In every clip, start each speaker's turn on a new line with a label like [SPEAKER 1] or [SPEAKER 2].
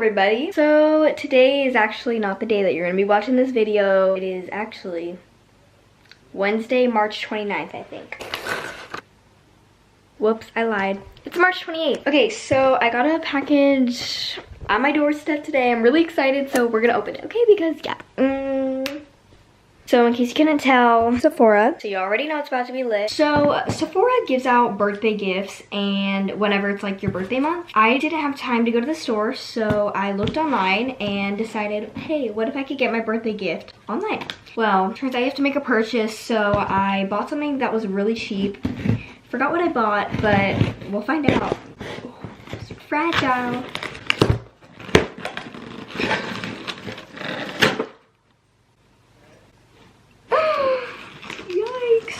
[SPEAKER 1] everybody. So today is actually not the day that you're gonna be watching this video. It is actually Wednesday, March 29th, I think. Whoops, I lied. It's March 28th. Okay, so I got a package on my doorstep today. I'm really excited, so we're gonna open it, okay? Because, yeah. So in case you couldn't tell, Sephora. So you already know it's about to be lit. So Sephora gives out birthday gifts, and whenever it's like your birthday month. I didn't have time to go to the store, so I looked online and decided, hey, what if I could get my birthday gift online? Well, turns out you have to make a purchase, so I bought something that was really cheap. Forgot what I bought, but we'll find out. Oh, it's fragile.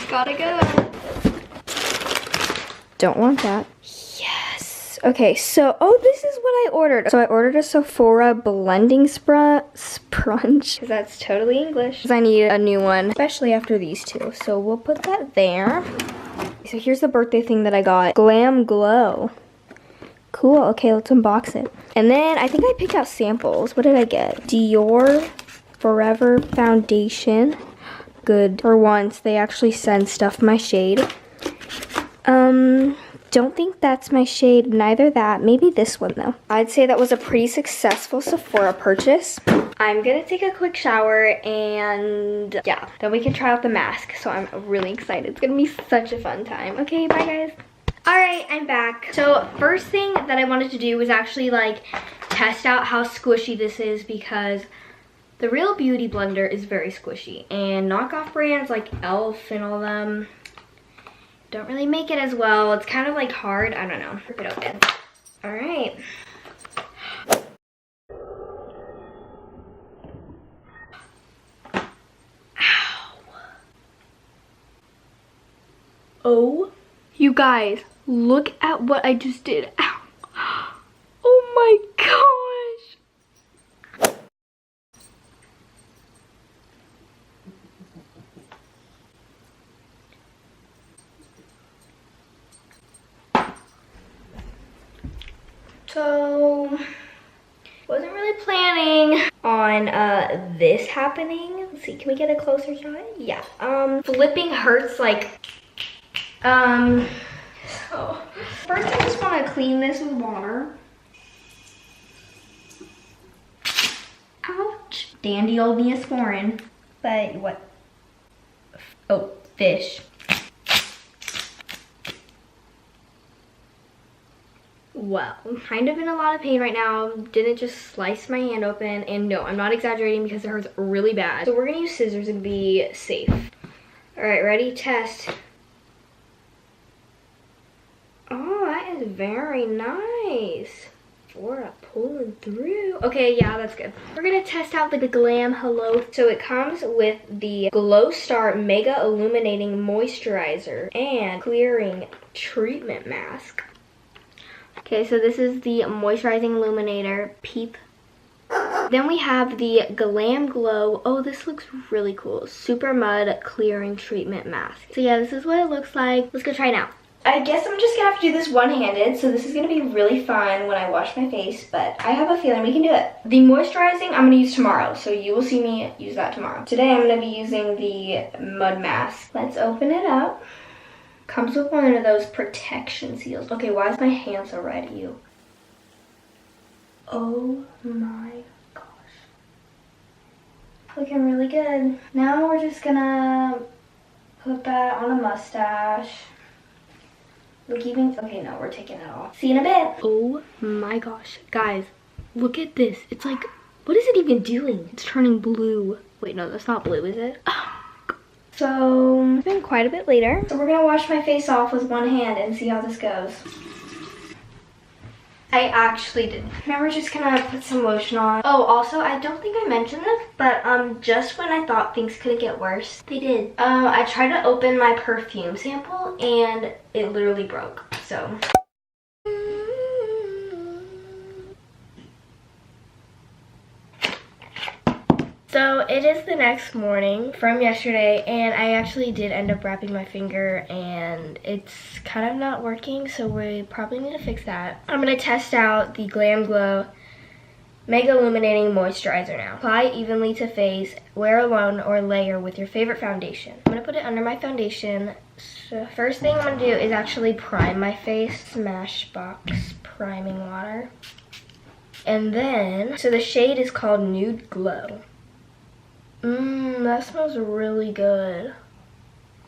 [SPEAKER 1] Gotta go. Don't want that. Yes. Okay, so, oh, this is what I ordered. So I ordered a Sephora blending sponge, because that's totally English. Because I need a new one, especially after these two. So we'll put that there. So here's the birthday thing that I got. Glam Glow. Cool, okay, let's unbox it. And then I think I picked out samples. What did I get? Dior Forever Foundation. Good. For once, they actually send stuff my shade. Don't think that's my shade, neither that. Maybe this one though. I'd say that was a pretty successful Sephora purchase. I'm gonna take a quick shower and yeah, then we can try out the mask. So I'm really excited. It's gonna be such a fun time. Okay, bye guys. All right, I'm back. So first thing that I wanted to do was actually like test out how squishy this is, because the Real Beauty blender is very squishy, and knockoff brands like e.l.f. and all them don't really make it as well. It's kind of like hard. I don't know. Rip it open. All right. Ow. Oh, you guys, look at what I just did. Ow. Oh my gosh. So, wasn't really planning on this happening. Let's see, can we get a closer shot? Yeah. Flipping hurts like, so first I just want to clean this with water. Ouch. Dandy old Neosporin. But what? Oh, fish. Well, I'm kind of in a lot of pain right now. Didn't just slice my hand open, and no, I'm not exaggerating because it hurts really bad. So we're gonna use scissors and be safe. All right, ready? Test. Oh, that is very nice. Sephora pulling through. Okay, yeah, that's good. We're gonna test out the Glam Hello. So it comes with the Glow Star Mega Illuminating Moisturizer and Clearing Treatment Mask. Okay, so this is the Moisturizing Illuminator Peep. Then we have the Glam Glow. Oh, this looks really cool. Super Mud Clearing Treatment Mask. So yeah, this is what it looks like. Let's go try it out. I guess I'm just gonna have to do this one-handed, so this is gonna be really fun when I wash my face, but I have a feeling we can do it. The moisturizing I'm gonna use tomorrow, so you will see me use that tomorrow. Today I'm gonna be using the mud mask. Let's open it up. Comes with one of those protection seals. Okay, why is my hand so red? You. Oh my gosh. Looking really good. Now we're just gonna put that on a mustache. Look even, okay, no, we're taking it off. See you in a bit. Oh my gosh. Guys, look at this. It's like, what is it even doing? It's turning blue. Wait, no, that's not blue, is it? So, it's been quite a bit later. So we're gonna wash my face off with one hand and see how this goes. I actually did. Now we're just gonna put some lotion on. Oh, also, I don't think I mentioned this, but just when I thought things couldn't get worse, they did. I tried to open my perfume sample and it literally broke, so. So it is the next morning from yesterday, and I actually did end up wrapping my finger and it's kind of not working, so we probably need to fix that. I'm gonna test out the Glam Glow Mega Illuminating Moisturizer now. Apply evenly to face, wear alone, or layer with your favorite foundation. I'm gonna put it under my foundation. So first thing I'm gonna do is actually prime my face. Smashbox priming water. And then, so the shade is called Nude Glow. That smells really good.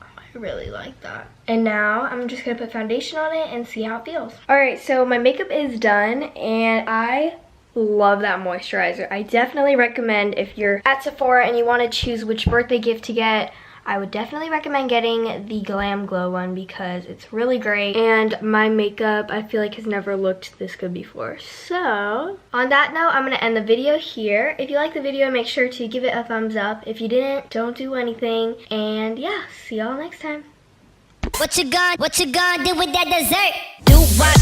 [SPEAKER 1] I really like that. And now I'm just gonna put foundation on it and see how it feels. All right, so my makeup is done and I love that moisturizer. I definitely recommend if you're at Sephora and you want to choose which birthday gift to get, I would definitely recommend getting the Glam Glow one because it's really great and my makeup I feel like has never looked this good before. So on that note, I'm going to end the video here. If you liked the video, make sure to give it a thumbs up. If you didn't, don't do anything. And yeah, see y'all next time.
[SPEAKER 2] What you gonna do with that dessert? Do what?